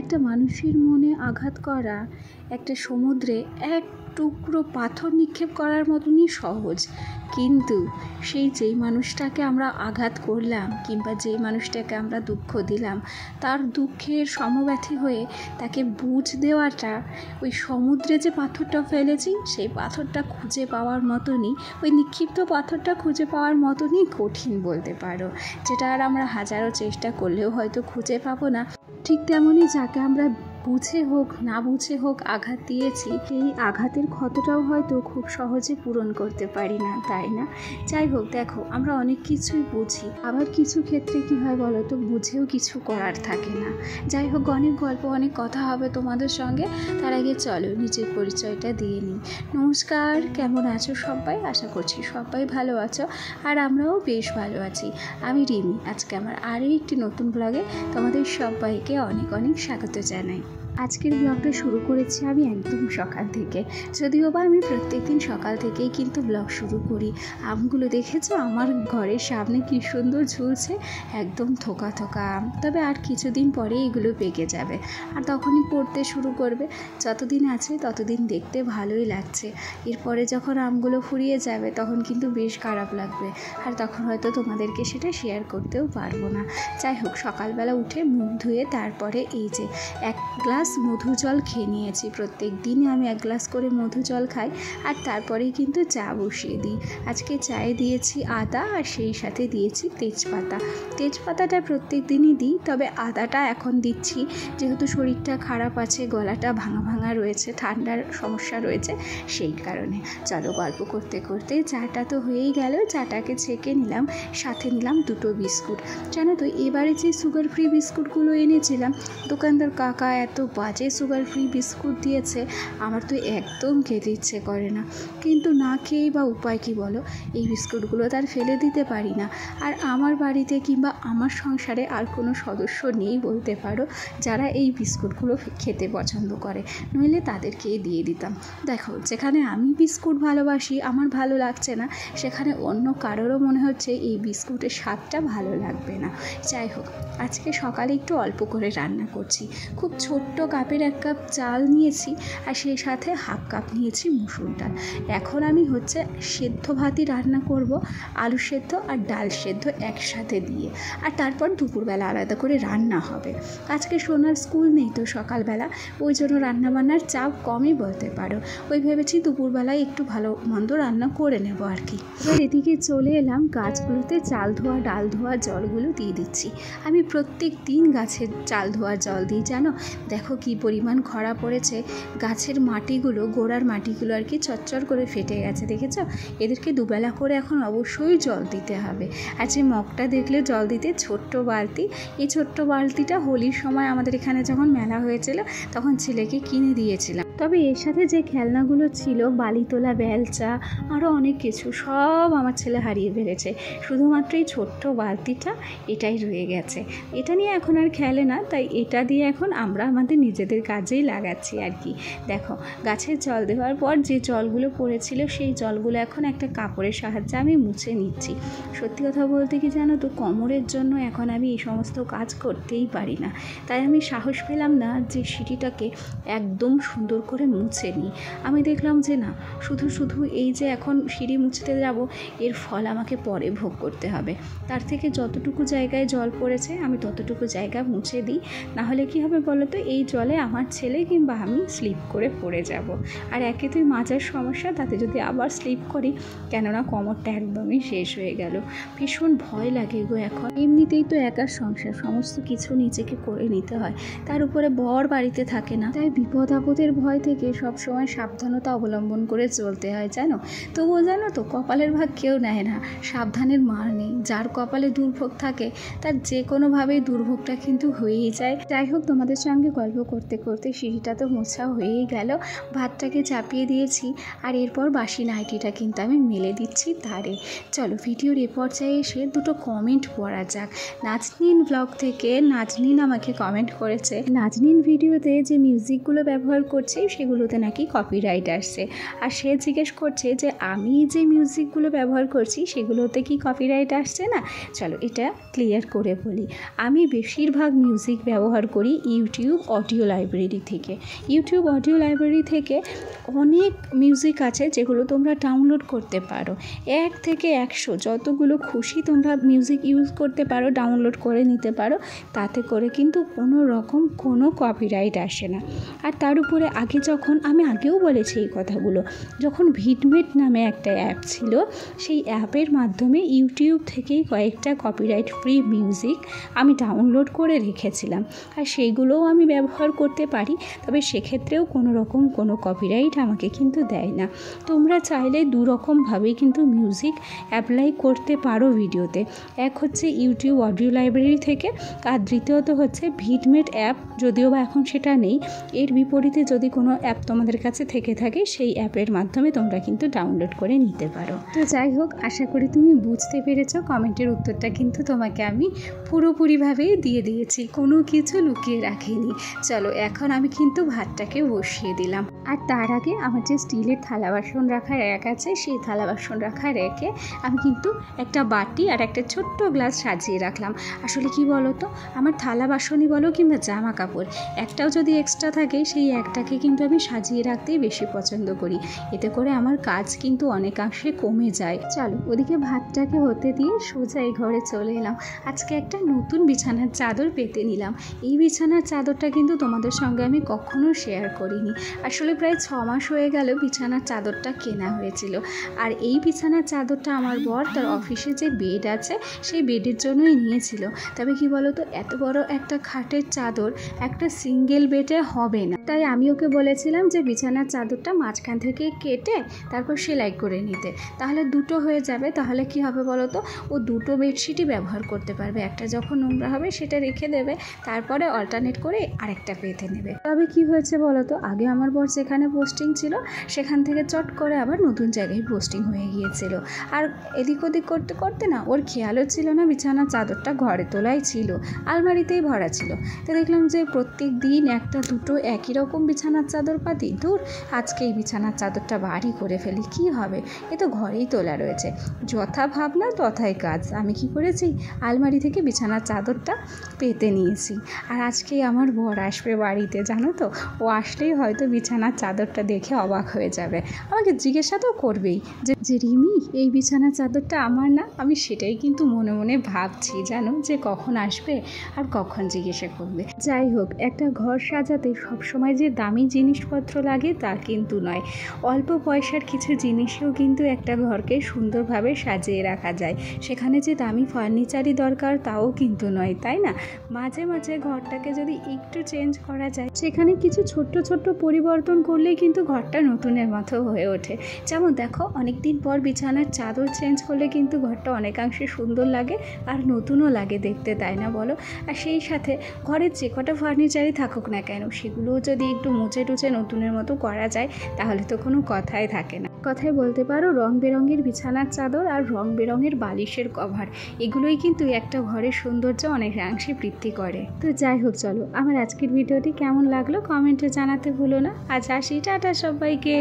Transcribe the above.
একটা মানুষের মনে আঘাত করা একটা সমুদ্রে এক টুকরো পাথর নিক্ষেপ করার মতনই সহজ, কিন্তু যেই মানুষটাকে আমরা আঘাত করলাম কিংবা যেই মানুষটাকে আমরা দুঃখ দিলাম তার দুঃখের সমব্যথী হয়ে তাকে বুঝ দেওয়াটা ওই সমুদ্রে যে পাথরটা ফেলেছি সেই পাথরটা খুঁজে পাওয়ার মতনই, ওই নিক্ষিপ্ত পাথরটা খুঁজে পাওয়ার মতনই কঠিন বলতে পারো, যেটা আর আমরা হাজারো চেষ্টা করলেও হয়তো খুঁজে পাবো না। ঠিক তেমনই যাকে আমরা বুঝে হোক না বুঝে হোক আঘাত দিয়েছি, সেই আঘাতের ক্ষতটাও হয়তো খুব সহজে পূরণ করতে পারি না, তাই না? যাই হোক, দেখো আমরা অনেক কিছুই বুঝি, আবার কিছু ক্ষেত্রে কি হয় বলো তো, বুঝেও কিছু করার থাকে না। যাই হোক, অনেক গল্প অনেক কথা হবে তোমাদের সঙ্গে, তার আগে চলো নিজের পরিচয়টা দিয়ে নিই। নমস্কার, কেমন আছো সবাই? আশা করছি সবাই ভালো আছো, আর আমরাও বেশ ভালো আছি। আমি রিমি, আজকে আমার আরও একটি নতুন ব্লগে তোমাদের সবাইকে অনেক অনেক স্বাগত জানাই। আজকের ব্লগটা শুরু করেছি আমি একদম সকাল থেকে, যদিও বা আমি প্রত্যেকদিন সকাল থেকেই কিন্তু ব্লগ শুরু করি। আমগুলো দেখেছো আমার ঘরের সামনে কি সুন্দর ঝুলছে, একদম থোকা থোকা আম। তবে আর কিছুদিন পরে এগুলো পেকে যাবে, আর তখনই পড়তে শুরু করবে। যতদিন আছে ততদিন দেখতে ভালোই লাগছে, এরপরে যখন আমগুলো ফুরিয়ে যাবে তখন কিন্তু বেশ খারাপ লাগবে, আর তখন হয়তো তোমাদেরকে সেটা শেয়ার করতেও পারবো না। যাই হোক, সকালবেলা উঠে মুখ ধুয়ে তারপরে এই যে এক গ্লাস মধু জল খেয়ে নিয়েছি। প্রত্যেক দিনই আমি এক গ্লাস করে মধু জল খাই, আর তারপরেই কিন্তু চা বসিয়ে দিই। আজকে চায়ে দিয়েছি আদা, আর সেই সাথে দিয়েছি তেজপাতা। তেজপাতাটা প্রত্যেক দিনই দিই, তবে আদাটা এখন দিচ্ছি যেহেতু শরীরটা খারাপ আছে, গলাটা ভাঙা ভাঙা রয়েছে, ঠান্ডার সমস্যা রয়েছে, সেই কারণে। চলো, গল্প করতে করতে চাটা তো হয়েই গেল, চাটাকে ছেঁকে নিলাম, সাথে নিলাম দুটো বিস্কুট। জানো তো, এবারে যে সুগার ফ্রি বিস্কুটগুলো এনেছিলাম, দোকানদার কাকা এত বাজে সুগার ফ্রি বিস্কুট দিয়েছে, আমার তো একদম খেতে ইচ্ছে করে না, কিন্তু না খেয়েই বা উপায় কী বলো, এই বিস্কুটগুলো তার ফেলে দিতে পারি না। আর আমার বাড়িতে কিংবা আমার সংসারে আর কোনো সদস্য নেই বলতে পারো যারা এই বিস্কুটগুলো খেতে পছন্দ করে, নইলে তাদেরকেই দিয়ে দিতাম। দেখো, যেখানে আমি বিস্কুট ভালোবাসি, আমার ভালো লাগছে না, সেখানে অন্য কারোরও মনে হচ্ছে এই বিস্কুটের স্বাদটা ভালো লাগবে না। যাই হোক, আজকে সকালে একটু অল্প করে রান্না করছি। খুব ছোট্ট কাপের 1 কাপ চাল নিয়েছি, আর সেই সাথে হাফ কাপ নিয়েছি মুসুর ডাল। এখন আমি সেদ্ধ ভাতই রান্না করব, আলু সেদ্ধ আর ডাল সেদ্ধ একসাথে দিয়ে, আর তারপর দুপুরবেলা আলাদা করে রান্না হবে। আজকে সোনার স্কুল নেই তো সকালবেলা, ওই জন্য রান্নাবান্নার চাপ কমই বলতে পারো। ওই ভেবেছি দুপুরবেলায় একটু ভালো মন্দ রান্না করে নেব আর কি। এবার এদিকে চলে এলাম, গাছগুলোতে চাল ধোয়া ডাল ধোয়া জলগুলো দিয়ে দিচ্ছি। আমি প্রত্যেক দিন গাছের চাল ধোয়া জল দিই, জানো। দেখো কি পরিমাণ খরা পড়েছে, গাছের মাটিগুলো, গোড়ার মাটিগুলো আর কি চচ্চর করে ফেটে গেছে, দেখেছো? এদেরকে দুবেলা করে এখন অবশ্যই জল দিতে হবে। আর যে মগটা দেখলে জল দিতে, ছোট্ট বালতি, এই ছোট্ট বালতিটা হোলির সময় আমাদের এখানে যখন মেলা হয়েছিল তখন ছেলেকে কিনে দিয়েছিলাম। তবে এর সাথে যে খেলনাগুলো ছিল, বালি তোলা বেলচা, আরও অনেক কিছু, সব আমার ছেলে হারিয়ে ফেলেছে। শুধুমাত্র এই ছোট্ট বালতিটা এটাই রয়ে গেছে। এটা নিয়ে এখন আর খেলে না, তাই এটা দিয়ে এখন আমরা আমাদের নিজেদের কাজেই লাগাচ্ছি আর কি। দেখো, গাছের জল দেওয়ার পর যে জলগুলো পড়েছিল সেই জলগুলো এখন একটা কাপড়ের সাহায্যে আমি মুছে নিচ্ছি। সত্যি কথা বলতে কি জানো তো, কোমরের জন্য এখন আমি এই সমস্ত কাজ করতেই পারি না, তাই আমি সাহস পেলাম না যে সিঁড়িটাকে একদম সুন্দর করে মুছে নিই। আমি দেখলাম যে না, শুধু এই যে এখন সিঁড়ি মুছতে যাব, এর ফল আমাকে পরে ভোগ করতে হবে। তার থেকে যতটুকু জায়গায় জল পড়েছে আমি ততটুকু জায়গা মুছে দিই, নাহলে কি হবে বলো তো, এই জলে আমার ছেলে কিংবা আমি স্লিপ করে পড়ে যাব। আর একে তুই মাজার সমস্যা, তাতে যদি আবার স্লিপ করি, কেননা কোমরটা একদমই শেষ হয়ে গেল। ভীষণ ভয় লাগে গো এখন। এমনিতেই তো একার সংসার, সমস্ত কিছু নিজেকে করে নিতে হয়, তার উপরে বর বাড়িতে থাকে না, তাই বিপদ আপদের ভয় থেকে সবসময় সাবধানতা অবলম্বন করে চলতে হয়, জানো। তবুও জানো তো, কপালের ভাগ কেউ নেয় না, সাবধানের মার নেই। যার কপালে দুর্ভোগ থাকে তার যে কোনোভাবেই দুর্ভোগটা কিন্তু হয়েই যায়। যাই হোক, তোমাদের সঙ্গে গল্প করতে করতে সিঁড়িটা তো মোছা হয়েই গেল, ভাতটাকে চাপিয়ে দিয়েছি, আর এরপর বাসি নাইটিটা কিন্তু আমি মেলে দিচ্ছি তারে। চলো, ভিডিওর এ পর্যায়ে এসে দুটো কমেন্ট পড়া যাক। নাজনীন ব্লগ থেকে নাজনীন আমাকে কমেন্ট করেছে, নাজনীন ভিডিওতে যে মিউজিকগুলো ব্যবহার করছে সেগুলোতে নাকি কপিরাইট আসছে, আর সে জিজ্ঞেস করছে যে আমি যে মিউজিকগুলো ব্যবহার করছি সেগুলোতে কি কপিরাইট আসছে না। চলো এটা ক্লিয়ার করে বলি, আমি বেশিরভাগ মিউজিক ব্যবহার করি ইউটিউব অডিও লাইব্রেরি থেকে। ইউটিউব অডিও লাইব্রেরি থেকে অনেক মিউজিক আছে যেগুলো তোমরা ডাউনলোড করতে পারো। 1 থেকে 100 যতগুলো খুশি তোমরা মিউজিক ইউজ করতে পারো, ডাউনলোড করে নিতে পারো। তাতে করে কিন্তু কোনো রকম কোনো কপিরাইট আসে না। আর তার উপরে আমি আগেও বলেছি এই কথাগুলো, যখন ভিডমেট নামে একটা অ্যাপ ছিল, সেই অ্যাপের মাধ্যমে ইউটিউব থেকেই কয়েকটা কপিরাইট ফ্রি মিউজিক আমি ডাউনলোড করে রেখেছিলাম। আর সেইগুলোও আমি ব্যবহার করতে পারি, তবে সেক্ষেত্রেও কোনো রকম কোনো কপিরাইট আমাকে কিন্তু দেয় না। তোমরা চাইলে দুরকমভাবেই কিন্তু মিউজিক অ্যাপ্লাই করতে পারো ভিডিওতে। এক হচ্ছে ইউটিউব অডিও লাইব্রেরি থেকে, আর দ্বিতীয়ত হচ্ছে ভিডমেট অ্যাপ, যদিও বা এখন সেটা নেই। এর বিপরীতে যদি কোনো অ্যাপ তোমাদের কাছে থেকে থাকে, সেই অ্যাপের মাধ্যমে তোমরা কিন্তু ডাউনলোড করে নিতে পারো। তো যাই হোক, আশা করি তুমি বুঝতে পেরেছো। কমেন্টের উত্তরটা কিন্তু তোমাকে আমি পুরোপুরিভাবেই দিয়ে দিয়েছি, কোনো কিছু লুকিয়ে রাখিনি। চলো, এখন আমি কিন্তু ভাতটাকে বসিয়ে দিলাম। আর তার আগে আমার যে স্টিলের থালা বাসন রাখার র্যাক আছে, সেই থালা বাসন রাখার র্যাকে আমি কিন্তু একটা বাটি আর একটা ছোট্ট গ্লাস সাজিয়ে রাখলাম। আসলে কি বলো তো, আমার থালা বাসনই বলো কিংবা জামা কাপড়, একটাও যদি এক্সট্রা থাকে, সেই একটাকে কিন্তু আমি সাজিয়ে রাখতেই বেশি পছন্দ করি। এতে করে আমার কাজ কিন্তু অনেকাংশে কমে যায়। চলো, ওদিকে ভাতটাকে হতে দিয়ে সোজা এই ঘরে চলে এলাম। আজকে একটা নতুন বিছানার চাদর পেতে নিলাম। এই বিছানার চাদরটা কিন্তু তোমাদের সঙ্গে আমি কখনো শেয়ার করিনি। আসলে প্রায় 6 মাস হয়ে গেল বিছানার চাদরটা কেনা হয়েছিল। আর এই বিছানার চাদরটা আমার বর তার অফিসে যে বেড আছে, সেই বেডের জন্যই নিয়েছিল। তবে কি বলো তো, এত বড় একটা খাটের চাদর একটা সিঙ্গেল বেডে হবে না। তাই আমি ওকে বলেছিলাম যে বিছানার চাদরটা মাঝখান থেকে কেটে তারপর সেলাই করে নিতে, তাহলে দুটো হয়ে যাবে। তাহলে কি হবে বলো তো, ও দুটো বেডশিটই ব্যবহার করতে পারবে। একটা যখন নোংরা হবে সেটা রেখে দেবে, তারপরে অল্টারনেট করে আরেকটা পেতে নেবে। তবে কি হয়েছে বলো তো, আগে আমার বর যেখানে পোস্টিং ছিল, সেখান থেকে চট করে আবার নতুন জায়গায় পোস্টিং হয়ে গিয়েছিল। আর এদিক ওদিক করতে করতে না, ওর খেয়ালও ছিল না বিছানার চাদরটা ঘরে তোলাই ছিল, আলমারিতেই ভরা ছিল। তো দেখলাম যে প্রত্যেক দিন একটা দুটো একই রকম বিছানার চাদর পাতি, দূর, আজকে এই বিছানার চাদরটা বাড়ি করে ফেলি, কি হবে, এ তো ঘরেই তোলা রয়েছে। যথা ভাবনা তথাই কাজ। আমি কি করেছি, আলমারি থেকে বিছানার চাদরটা পেতে নিয়েছি। আর আজকে আমার বর আসবে বাড়িতে, জানো তো, ও আসলেই হয়তো বিছানার চাদরটা দেখে অবাক হয়ে যাবে। আমাকে জিজ্ঞাসা তো করবেই যে রিমি, এই বিছানার চাদরটা আমার না? আমি সেটাই কিন্তু মনে মনে ভাবছি, জানো, যে কখন আসবে আর কখন জিজ্ঞাসা করবে। যাই হোক, একটা ঘর সাজাতে সবসময় যে দামি জিনিসপত্র লাগে তা কিন্তু নয়। অল্প পয়সার কিছু জিনিসেও কিন্তু একটা ঘরকে সুন্দরভাবে সাজিয়ে রাখা যায়। সেখানে যে দামি ফার্নিচারই দরকার তাও কিন্তু নয়, তাই না? মাঝে মাঝে ঘরটাকে যদি একটু চেঞ্জ করা যায়, সেখানে কিছু ছোট্ট ছোট্ট পরিবর্তন করলেই কিন্তু ঘরটা নতুনের মতো হয়ে ওঠে। যেমন দেখো, অনেকদিন পর বিছানার চাদর চেঞ্জ করলে কিন্তু ঘরটা অনেকাংশে সুন্দর লাগে আর নতুনও লাগে দেখতে, তাই না বলো? আর সেই সাথে ঘরের যে কটা ফার্নিচারই থাকুক না কেন, সেগুলোও যদি একটু মুছে টুছে নতুনের মতো করা যায়, তাহলে তো কোনো কথাই থাকে না। কথাই বলতে পারো, রং বেরঙের বিছানার চাদর আর রং বেরঙের বালিশের কভার, এগুলোই কিন্তু একটা ঘরের সৌন্দর্য অনেকাংশে বৃদ্ধি করে। তো যাই হোক, চলো, আমার আজকের ভিডিওটি কেমন লাগলো কমেন্টে জানাতে ভুলো না। আজ আসি, টাটা সবাইকে।